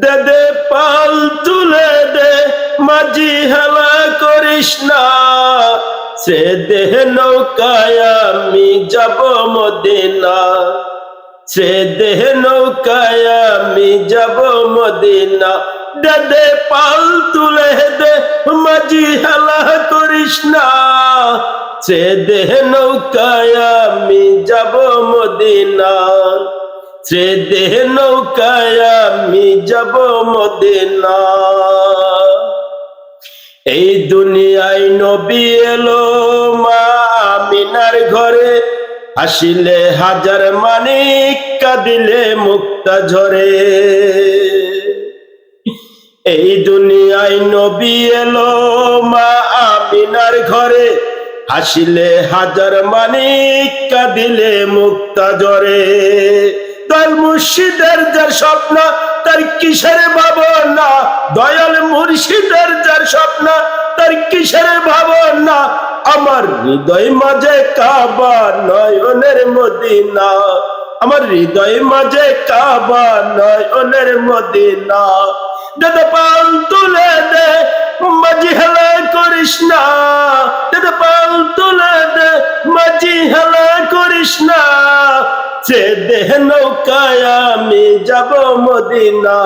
দে দে পাল তুলে দে মাঝি হেলা করিস না, সে দেহ নৌকায় আমি যাব মদিনা, সে দেহ নৌকায় আমি যাব মদিনা। দে দে পাল তুলে দে মাঝি হেলা করিস না, সে দেহ নৌকায় আমি যাব মদিনা, সে দেহ নৌকায় আমি যাব মদিনা। এই দুনিয়ায় নবী এলো মা আমিনার ঘরে, হাসিলে হাজার মানিক কাঁদিলে মুক্তা ঝরে। এই দুনিয়ায় নবী এলো মা আমিনার ঘরে, হাসিলে হাজার মানিক কাঁদিলে মুক্তা ঝরে। দয়াল মুর্শিদের যার স্বপ্ন তার কিসের ভাবনা, দয়াল মুর্শিদের যার স্বপ্ন তার কিসের ভাবনা, আমার হৃদয় মাঝে কাবা নয়নের মদিনা, আমার হৃদয় মাঝে কাবা নয়নের মদিনা। দাদা পাল তুলে দে মাঝি হেলা করিস না, দাদা পাল তুলে দে মাঝি হেলা করিস না, সে দেহ নৌকায় আমি যাব মদিনা,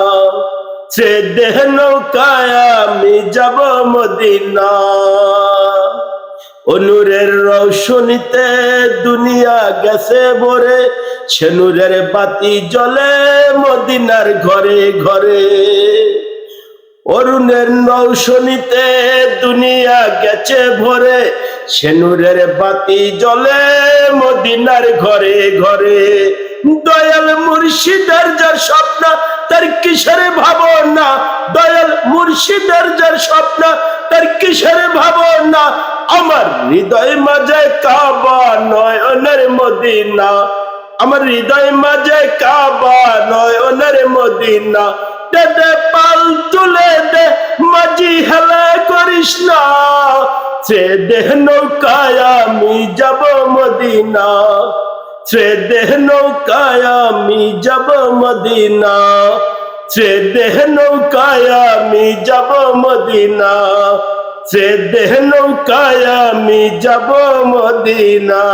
সে দেহ নৌকায় আমি যাব মদিনা। নূরের রৌশনীতে দুনিয়া গেছে ভরে, সে নূরের বাতি জ্বলে মদিনার ঘরে ঘরে। অরুণের রৌশনীতে দুনিয়া গেছে ভরে, সে নূরের বাতি জ্বলে মদিনার ঘরে ঘরে। দয়াল মুর্শিদের যার স্বপ্ন তার কিসের ভাবনা, দয়াল মুর্শিদের যার স্বপ্ন তার কিসের ভাবনা, আমার হৃদয় মাঝে কাবা নয়নের মদিনা, আমার হৃদয় মাঝে কাবা নয়নের মদিনা। দে দে পাল তুলে দে মাঝি হেলা করিস না, সে দেহ নৌকায় আমি যাব মদিনা, সে দেহ নৌকায় আমি যাব মদিনা, সে দেহ নৌকায় আমি যাব মদিনা, সে দেহ নৌকায় আমি যাব মদিনা।